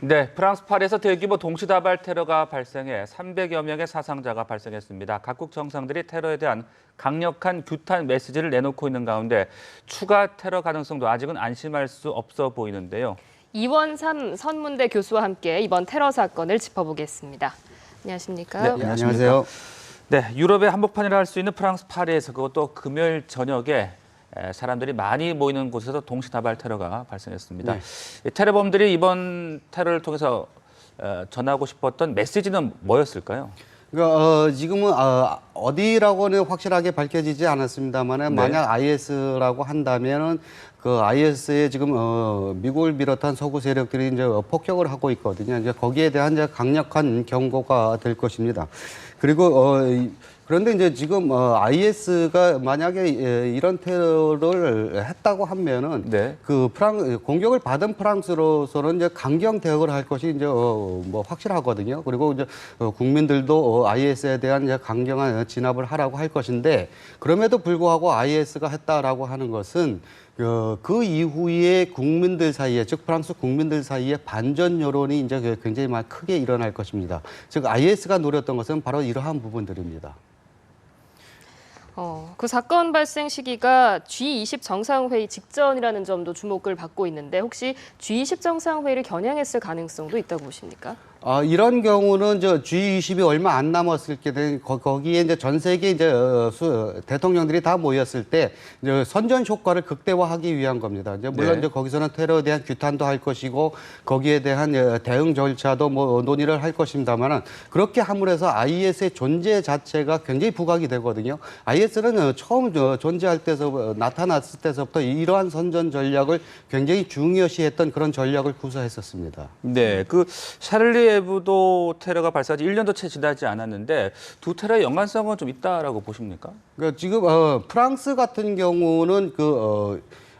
네, 프랑스 파리에서 대규모 동시다발 테러가 발생해 300여 명의 사상자가 발생했습니다. 각국 정상들이 테러에 대한 강력한 규탄 메시지를 내놓고 있는 가운데 추가 테러 가능성도 아직은 안심할 수 없어 보이는데요. 이원삼 선문대 교수와 함께 이번 테러 사건을 짚어보겠습니다. 안녕하십니까? 네, 안녕하세요. 네, 유럽의 한복판이라 할 수 있는 프랑스 파리에서 그것도 금요일 저녁에 사람들이 많이 모이는 곳에서 동시다발 테러가 발생했습니다. 네. 테러범들이 이번 테러를 통해서 전하고 싶었던 메시지는 뭐였을까요? 그러니까 지금은 어디라고는 확실하게 밝혀지지 않았습니다만 네. 만약 IS라고 한다면은 그 IS에 지금 미국을 비롯한 서구 세력들이 이제 폭격을 하고 있거든요. 이제 거기에 대한 이제 강력한 경고가 될 것입니다. 그리고 그런데 이제 지금 IS가 만약에 이런 테러를 했다고 하면은 네. 그 공격을 받은 프랑스로서는 이제 강경 대응을 할 것이 이제 뭐 확실하거든요. 그리고 이제 국민들도 IS에 대한 이제 강경한 진압을 하라고 할 것인데 그럼에도 불구하고 IS가 했다라고 하는 것은 그 이후에 국민들 사이에, 즉 프랑스 국민들 사이에 반전 여론이 이제 굉장히 크게 일어날 것입니다. 즉 IS가 노렸던 것은 바로 이러한 부분들입니다. 그 사건 발생 시기가 G20 정상회의 직전이라는 점도 주목을 받고 있는데 혹시 G20 정상회의를 겨냥했을 가능성도 있다고 보십니까? 이런 경우는 저 G20이 얼마 안 남았을 때 거기에 이제 전 세계 이제 대통령들이 다 모였을 때 이제 선전 효과를 극대화하기 위한 겁니다. 이제 물론 네. 이제 거기서는 테러에 대한 규탄도 할 것이고 거기에 대한 대응 절차도 뭐 논의를 할 것입니다만은 그렇게 함으로 해서 IS의 존재 자체가 굉장히 부각이 되거든요. IS는 처음 존재할 때서 나타났을 때서부터 이러한 선전 전략을 굉장히 중요시했던 그런 전략을 구사했었습니다. 네, 그 샤를리 에브도 테러가 발생한 지 1년도 채 지나지 않았는데 두 테러의 연관성은 좀 있다라고 보십니까? 그러니까 지금 프랑스 같은 경우는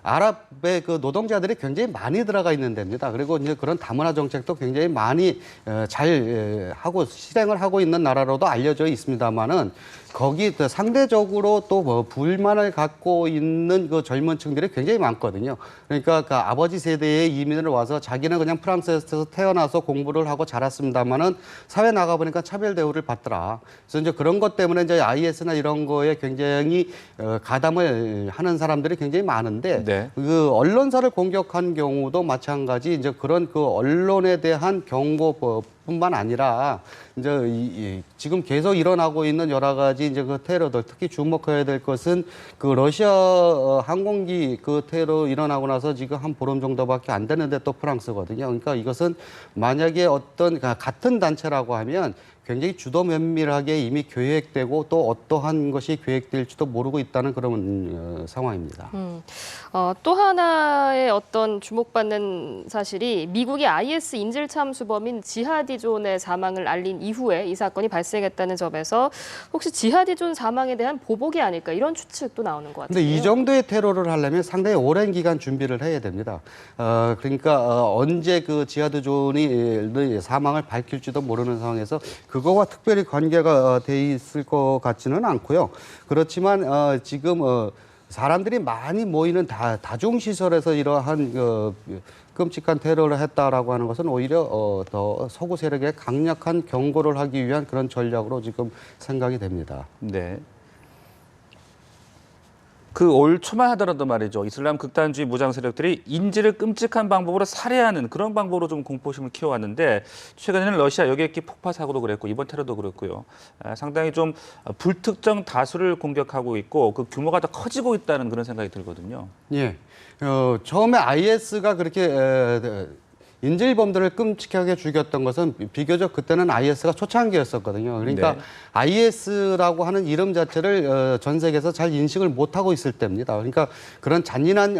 아랍의 그 노동자들이 굉장히 많이 들어가 있는 데입니다. 그리고 이제 그런 다문화 정책도 굉장히 많이 잘 하고 실행을 하고 있는 나라로도 알려져 있습니다만은 거기 상대적으로 또 뭐 불만을 갖고 있는 그 젊은 층들이 굉장히 많거든요. 그러니까 그 아버지 세대의 이민을 와서 자기는 그냥 프랑스에서 태어나서 공부를 하고 자랐습니다만은 사회 나가 보니까 차별 대우를 받더라. 그래서 이제 그런 것 때문에 이제 IS나 이런 거에 굉장히 가담을 하는 사람들이 굉장히 많은데 네. 그 언론사를 공격한 경우도 마찬가지 이제 그런 그 언론에 대한 경고뿐만 아니라 이제 지금 계속 일어나고 있는 여러 가지 이제 그 테러들 특히 주목해야 될 것은 그 러시아 항공기 그 테러 일어나고 나서 지금 한 보름 정도밖에 안 되는데 또 프랑스거든요. 그러니까 이것은 만약에 어떤 같은 단체라고 하면 굉장히 주도 면밀하게 이미 계획되고 또 어떠한 것이 계획될지도 모르고 있다는 그런 상황입니다. 또 하나의 어떤 주목받는 사실이 미국이 IS 인질 참수범인 지하디 존의 사망을 알린 이후에 이 사건이 발생했다는 점에서 혹시 지하디 존 사망에 대한 보복이 아닐까 이런 추측도 나오는 것 같아요. 근데 이 정도의 테러를 하려면 상당히 오랜 기간 준비를 해야 됩니다. 그러니까 언제 그 지하디 존이 사망을 밝힐지도 모르는 상황에서 그거와 특별히 관계가 돼 있을 것 같지는 않고요. 그렇지만 지금 사람들이 많이 모이는 다중시설에서 이러한 끔찍한 테러를 했다라고 하는 것은 오히려 더 서구 세력에 강력한 경고를 하기 위한 그런 전략으로 지금 생각이 됩니다. 네. 그 올 초만 하더라도 말이죠. 이슬람 극단주의 무장 세력들이 인질을 끔찍한 방법으로 살해하는 그런 방법으로 좀 공포심을 키워왔는데 최근에는 러시아 여객기 폭파 사고도 그랬고 이번 테러도 그렇고요. 상당히 좀 불특정 다수를 공격하고 있고 그 규모가 더 커지고 있다는 그런 생각이 들거든요. 예. 처음에 IS가 그렇게 인질범들을 끔찍하게 죽였던 것은 비교적 그때는 IS가 초창기였었거든요. 그러니까 네. IS라고 하는 이름 자체를 전 세계에서 잘 인식을 못하고 있을 때입니다. 그러니까 그런 잔인한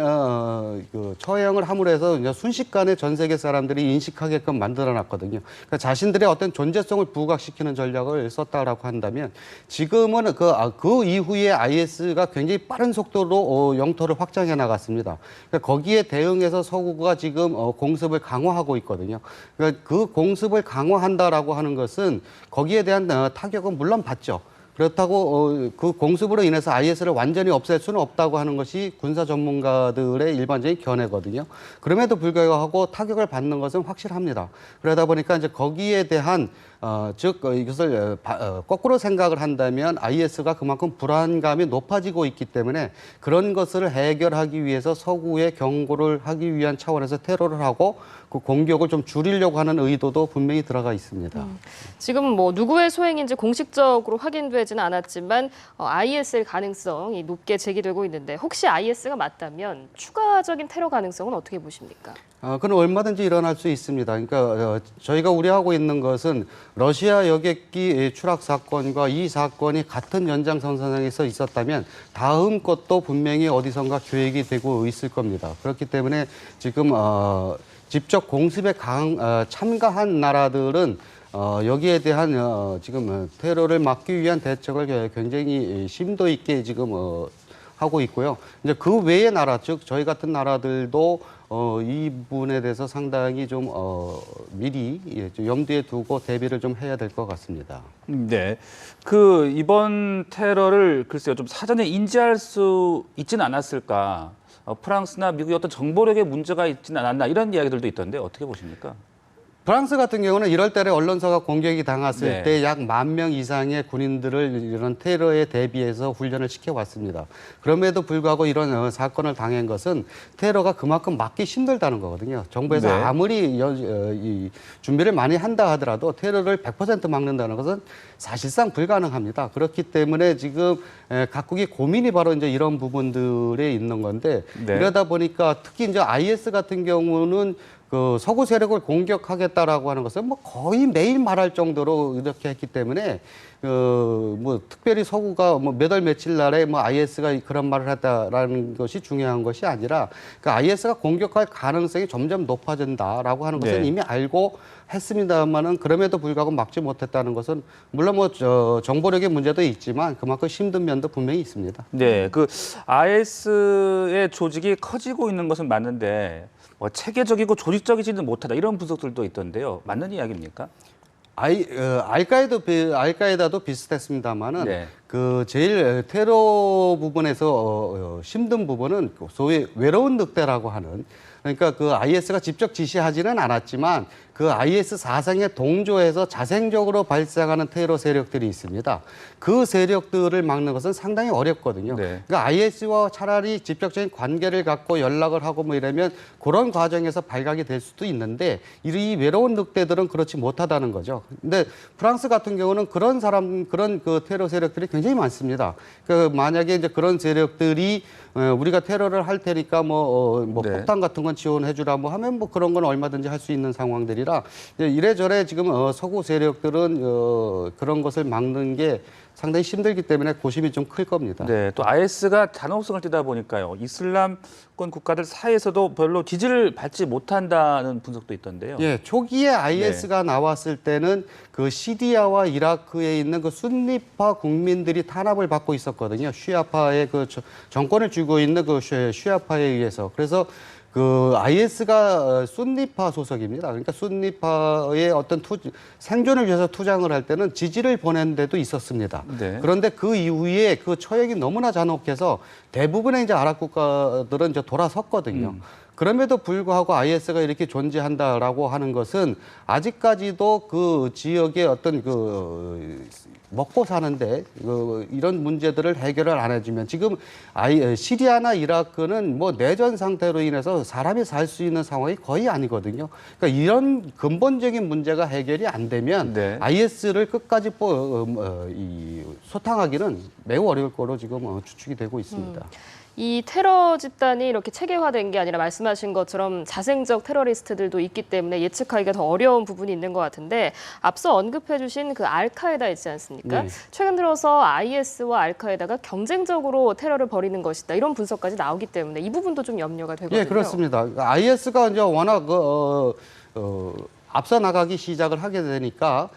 그 처형을 함으로 해서 이제 순식간에 전 세계 사람들이 인식하게끔 만들어놨거든요. 그러니까 자신들의 어떤 존재성을 부각시키는 전략을 썼다라고 한다면 지금은 그 이후에 IS가 굉장히 빠른 속도로 영토를 확장해 나갔습니다. 그러니까 거기에 대응해서 서구가 지금 공습을 강화하고 있거든요. 그러니까 그 공습을 강화한다라고 하는 것은 거기에 대한 타격은 물론 받죠. 그렇다고 그 공습으로 인해서 IS를 완전히 없앨 수는 없다고 하는 것이 군사 전문가들의 일반적인 견해거든요. 그럼에도 불구하고 타격을 받는 것은 확실합니다. 그러다 보니까 이제 거기에 대한 즉 이것을 거꾸로 생각을 한다면 IS가 그만큼 불안감이 높아지고 있기 때문에 그런 것을 해결하기 위해서 서구에 경고를 하기 위한 차원에서 테러를 하고 그 공격을 좀 줄이려고 하는 의도도 분명히 들어가 있습니다. 지금 뭐 누구의 소행인지 공식적으로 확인되지는 않았지만 IS일 가능성이 높게 제기되고 있는데 혹시 IS가 맞다면 추가적인 테러 가능성은 어떻게 보십니까? 그건 얼마든지 일어날 수 있습니다. 그러니까 저희가 우려하고 있는 것은 러시아 여객기 추락 사건과 이 사건이 같은 연장선상에서 있었다면 다음 것도 분명히 어디선가 계획이 되고 있을 겁니다. 그렇기 때문에 지금 직접 공습에 참가한 나라들은 여기에 대한 지금 테러를 막기 위한 대책을 굉장히 심도 있게 지금 하고 있고요. 이제 그 외의 나라, 즉 저희 같은 나라들도 이 부분에 대해서 상당히 좀 미리 좀 염두에 두고 대비를 좀 해야 될 것 같습니다. 네, 그 이번 테러를 글쎄요 좀 사전에 인지할 수 있지는 않았을까? 프랑스나 미국의 어떤 정보력에 문제가 있지는 않았나 이런 이야기들도 있던데 어떻게 보십니까? 프랑스 같은 경우는 1월 달에 언론사가 공격이 당했을 네. 때 약 10,000명 이상의 군인들을 이런 테러에 대비해서 훈련을 시켜왔습니다. 그럼에도 불구하고 이런 사건을 당한 것은 테러가 그만큼 막기 힘들다는 거거든요. 정부에서 네. 아무리 이 준비를 많이 한다 하더라도 테러를 100% 막는다는 것은 사실상 불가능합니다. 그렇기 때문에 지금 각국이 고민이 바로 이제 이런 부분들에 있는 건데 네. 이러다 보니까 특히 이제 IS 같은 경우는 그 서구 세력을 공격하겠다라고 하는 것은 뭐 거의 매일 말할 정도로 이렇게 했기 때문에 뭐 특별히 서구가 뭐 몇 월 며칠 날에 뭐 IS가 그런 말을 했다라는 것이 중요한 것이 아니라 그 IS가 공격할 가능성이 점점 높아진다라고 하는 것은 네. 이미 알고 했습니다만은 그럼에도 불구하고 막지 못했다는 것은 물론 뭐 정보력의 문제도 있지만 그만큼 힘든 면도 분명히 있습니다. 네, 그 IS의 조직이 커지고 있는 것은 맞는데 뭐 체계적이고 조직적이지는 못하다 이런 분석들도 있던데요. 맞는 이야기입니까? 알카에다도 비슷했습니다만은 네. 그 제일 테러 부분에서 힘든 부분은 소위 외로운 늑대라고 하는 그러니까 그 IS가 직접 지시하지는 않았지만 그 IS 사상에 동조해서 자생적으로 발생하는 테러 세력들이 있습니다. 그 세력들을 막는 것은 상당히 어렵거든요. 네. 그러니까 IS와 차라리 직접적인 관계를 갖고 연락을 하고 뭐 이러면 그런 과정에서 발각이 될 수도 있는데 이 외로운 늑대들은 그렇지 못하다는 거죠. 근데 프랑스 같은 경우는 그런 그 테러 세력들이 굉장히 많습니다. 그 만약에 이제 그런 세력들이 우리가 테러를 할 테니까 뭐 네. 폭탄 같은 건 지원해 주라 뭐 하면 뭐 그런 건 얼마든지 할 수 있는 상황들이라 이래저래 지금 서구 세력들은 그런 것을 막는 게 상당히 힘들기 때문에 고심이 좀 클 겁니다. 네, 또 IS가 단호성을 띠다 보니까요. 이슬람권 국가들 사이에서도 별로 지지를 받지 못한다는 분석도 있던데요. 예, 초기에 IS가 나왔을 때는 그 시리아와 이라크에 있는 그 순니파 국민들이 탄압을 받고 있었거든요. 쉬아파의 그 정권을 쥐고 있는 그 쉬아파에 의해서. 그래서 그 IS가 순니파 소속입니다. 그러니까 순니파의 어떤 생존을 위해서 투쟁을 할 때는 지지를 보낸 데도 있었습니다. 네. 그런데 그 이후에 그 처형이 너무나 잔혹해서 대부분의 이제 아랍 국가들은 이제 돌아섰거든요. 그럼에도 불구하고 IS가 이렇게 존재한다라고 하는 것은 아직까지도 그 지역의 어떤 그 먹고 사는데 이런 문제들을 해결을 안 해주면 지금 시리아나 이라크는 뭐 내전 상태로 인해서 사람이 살 수 있는 상황이 거의 아니거든요. 그러니까 이런 근본적인 문제가 해결이 안 되면 네. IS를 끝까지 소탕하기는 매우 어려울 거로 지금 추측이 되고 있습니다. 이 테러 집단이 이렇게 체계화된 게 아니라 말씀하신 것처럼 자생적 테러리스트들도 있기 때문에 예측하기가 더 어려운 부분이 있는 것 같은데 앞서 언급해 주신 그 알카에다 있지 않습니까? 네. 최근 들어서 IS와 알카에다가 경쟁적으로 테러를 벌이는 것이다. 이런 분석까지 나오기 때문에 이 부분도 좀 염려가 되거든요. 예, 그렇습니다. IS가 이제 워낙 앞서 나가기 시작을 하게 되니까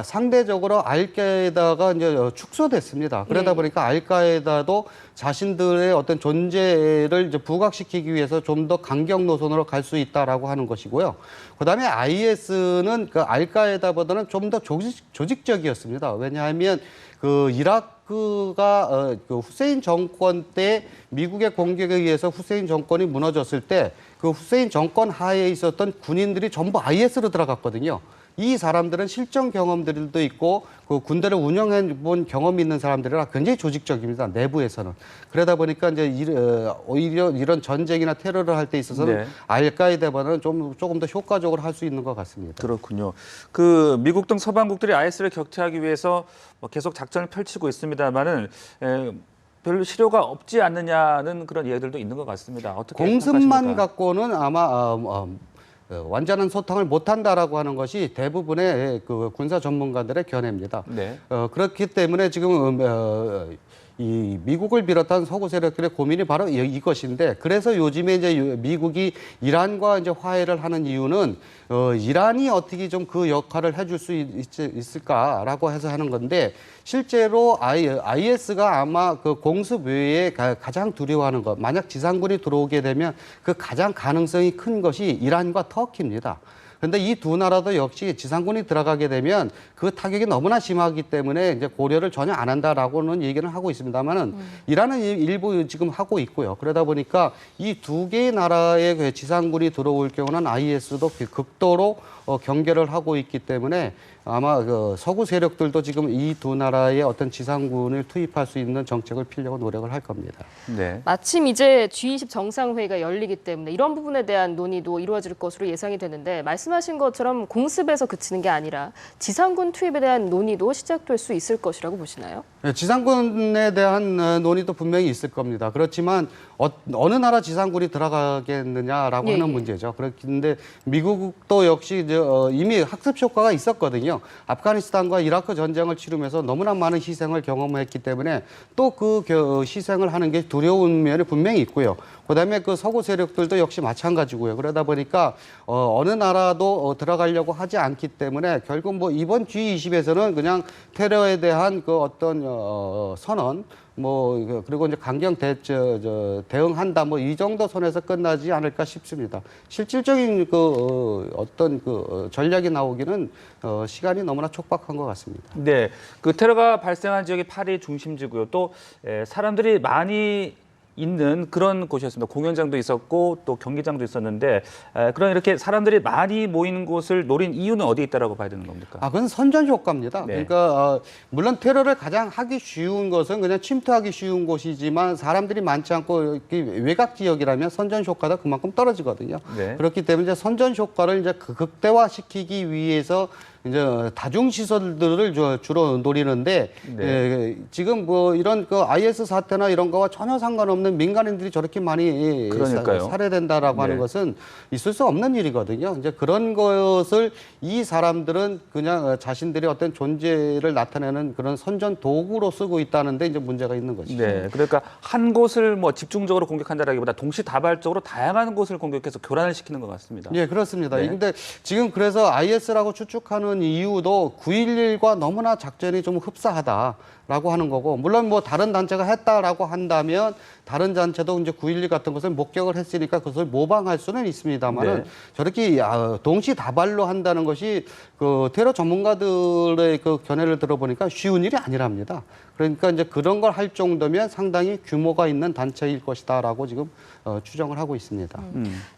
상대적으로 알카에다가 이제 축소됐습니다. 그러다 보니까 알카에다도 자신들의 어떤 존재를 이제 부각시키기 위해서 좀 더 강경 노선으로 갈 수 있다라고 하는 것이고요. 그다음에 IS는 그 알카에다보다는 좀 더 조직적이었습니다. 왜냐하면 그 이라크가 그 후세인 정권 때 미국의 공격에 의해서 후세인 정권이 무너졌을 때 그 후세인 정권 하에 있었던 군인들이 전부 IS로 들어갔거든요. 이 사람들은 실전 경험들도 있고 그 군대를 운영해 본 경험이 있는 사람들이라 굉장히 조직적입니다. 내부에서는. 그러다 보니까 이제 오히려 이런 전쟁이나 테러를 할 때 있어서는 네. 알카에다보다는 조금 더 효과적으로 할 수 있는 것 같습니다. 그렇군요. 그 미국 등 서방국들이 IS를 격퇴하기 위해서 뭐 계속 작전을 펼치고 있습니다만은 별로 실효가 없지 않느냐는 그런 이야기들도 있는 것 같습니다. 어떻게 공습만 생각하십니까? 갖고는 아마 완전한 소통을 못한다라고 하는 것이 대부분의 그 군사 전문가들의 견해입니다. 네. 그렇기 때문에 지금 이 미국을 비롯한 서구 세력들의 고민이 바로 이것인데, 그래서 요즘에 이제 미국이 이란과 이제 화해를 하는 이유는 이란이 어떻게 좀 그 역할을 해줄 수 있을까라고 해서 하는 건데, 실제로 IS가 아마 그 공습 외에 가장 두려워하는 것, 만약 지상군이 들어오게 되면 그 가장 가능성이 큰 것이 이란과 터키입니다. 그런데 이 두 나라도 역시 지상군이 들어가게 되면 그 타격이 너무나 심하기 때문에 이제 고려를 전혀 안 한다라고는 얘기는 하고 있습니다만은 이란은 일부 지금 하고 있고요. 그러다 보니까 이 두 개의 나라의 그 지상군이 들어올 경우는 IS도 극도로 경계를 하고 있기 때문에 아마 그 서구 세력들도 지금 이 두 나라의 어떤 지상군을 투입할 수 있는 정책을 피려고 노력을 할 겁니다. 네. 마침 이제 G20 정상회의가 열리기 때문에 이런 부분에 대한 논의도 이루어질 것으로 예상이 되는데, 말씀하신 것처럼 공습에서 그치는 게 아니라 지상군 투입에 대한 논의도 시작될 수 있을 것이라고 보시나요? 네, 지상군에 대한 논의도 분명히 있을 겁니다. 그렇지만 어느 나라 지상군이 들어가겠느냐라고 예, 하는 예. 문제죠. 그런데 미국도 역시 이미 학습 효과가 있었거든요. 아프가니스탄과 이라크 전쟁을 치르면서 너무나 많은 희생을 경험했기 때문에 또 그 희생을 하는 게 두려운 면이 분명히 있고요. 그다음에 그 서구 세력들도 역시 마찬가지고요. 그러다 보니까 어느 나라도 들어가려고 하지 않기 때문에 결국 뭐 이번 G20에서는 그냥 테러에 대한 그 어떤 선언, 그리고 이제 강경 대응한다, 뭐 이 정도 선에서 끝나지 않을까 싶습니다. 실질적인 어떤 전략이 나오기는 시간이 너무나 촉박한 것 같습니다. 네. 그 테러가 발생한 지역이 파리 중심지고요. 또 사람들이 많이 있는 그런 곳이었습니다. 공연장도 있었고 또 경기장도 있었는데, 그런 이렇게 사람들이 많이 모이는 곳을 노린 이유는 어디에 있다라고 봐야 되는 겁니까? 그건 선전 효과입니다. 네. 그러니까 물론 테러를 가장 하기 쉬운 것은 그냥 침투하기 쉬운 곳이지만 사람들이 많지 않고 이렇게 외곽 지역이라면 선전 효과가 그만큼 떨어지거든요. 네. 그렇기 때문에 이제 선전 효과를 이제 극대화시키기 위해서 이제 다중 시설들을 주로 노리는데, 네. 지금 뭐 이런 그 IS 사태나 이런 거와 전혀 상관없는 민간인들이 저렇게 많이 그러니까요. 살해된다라고 하는 네. 것은 있을 수 없는 일이거든요. 이제 그런 것을 이 사람들은 그냥 자신들의 어떤 존재를 나타내는 그런 선전 도구로 쓰고 있다는데 이제 문제가 있는 것이죠. 네, 그러니까 한 곳을 뭐 집중적으로 공격한다라기보다 동시다발적으로 다양한 곳을 공격해서 교란을 시키는 것 같습니다. 예, 그렇습니다. 네. 근데 지금 그래서 IS라고 추측하는 이유도 9.11과 너무나 작전이 좀 흡사하다라고 하는 거고, 물론 뭐 다른 단체가 했다라고 한다면 다른 단체도 이제 9.11 같은 것을 목격을 했으니까 그것을 모방할 수는 있습니다만은 네. 저렇게 동시다발로 한다는 것이 그 테러 전문가들의 그 견해를 들어보니까 쉬운 일이 아니랍니다. 그러니까 이제 그런 걸 할 정도면 상당히 규모가 있는 단체일 것이다라고 지금 추정을 하고 있습니다.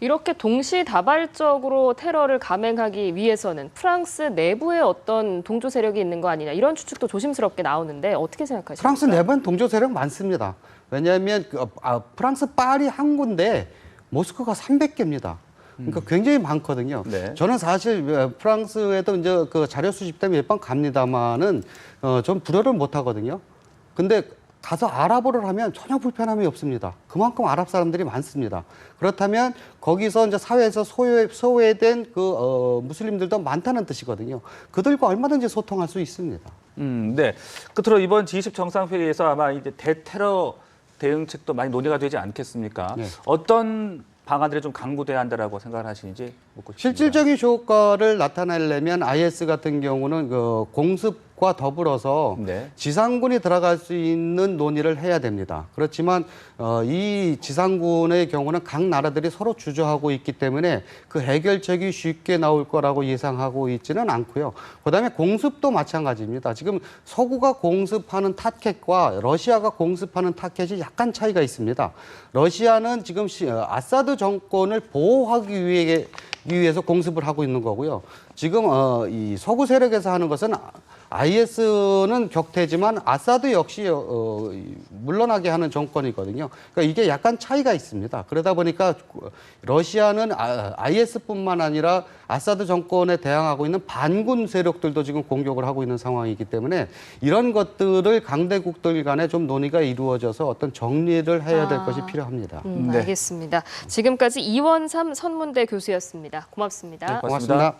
이렇게 동시다발적으로 테러를 감행하기 위해서는 프랑스 내부에 어떤 동조 세력이 있는 거 아니냐, 이런 추측도 조심스럽게 나오는데 어떻게 생각하십니까? 프랑스 내부엔 동조 세력 많습니다. 왜냐하면 프랑스 파리 한 군데 모스크가 300개입니다. 그러니까 굉장히 많거든요. 네. 저는 사실 프랑스에도 이제 그 자료 수집 때문에 몇 번 갑니다만은 좀 불어를 못 하거든요. 근데 가서 아랍어를 하면 전혀 불편함이 없습니다. 그만큼 아랍 사람들이 많습니다. 그렇다면 거기서 이제 사회에서 소외된 무슬림들도 많다는 뜻이거든요. 그들과 얼마든지 소통할 수 있습니다. 네. 끝으로 이번 G20 정상회의에서 아마 이제 대테러 대응책도 많이 논의가 되지 않겠습니까? 네. 어떤 방안들이 좀 강구돼야 한다라고 생각을 하시는지 묻고 싶습니다. 실질적인 효과를 나타내려면 IS 같은 경우는 그 공습과 더불어서 네. 지상군이 들어갈 수 있는 논의를 해야 됩니다. 그렇지만 이 지상군의 경우는 각 나라들이 서로 주저하고 있기 때문에 그 해결책이 쉽게 나올 거라고 예상하고 있지는 않고요. 그다음에 공습도 마찬가지입니다. 지금 서구가 공습하는 타켓과 러시아가 공습하는 타켓이 약간 차이가 있습니다. 러시아는 지금 아사드 정권을 보호하기 위해서 공습을 하고 있는 거고요. 지금 이 서구 세력에서 하는 것은 IS는 격퇴지만 아사드 역시 물러나게 하는 정권이거든요. 그러니까 이게 약간 차이가 있습니다. 그러다 보니까 러시아는 IS뿐만 아니라 아사드 정권에 대항하고 있는 반군 세력들도 지금 공격을 하고 있는 상황이기 때문에 이런 것들을 강대국들 간에 좀 논의가 이루어져서 어떤 정리를 해야 될 것이 필요합니다. 네. 알겠습니다. 지금까지 이원삼 선문대 교수였습니다. 고맙습니다. 네, 고맙습니다.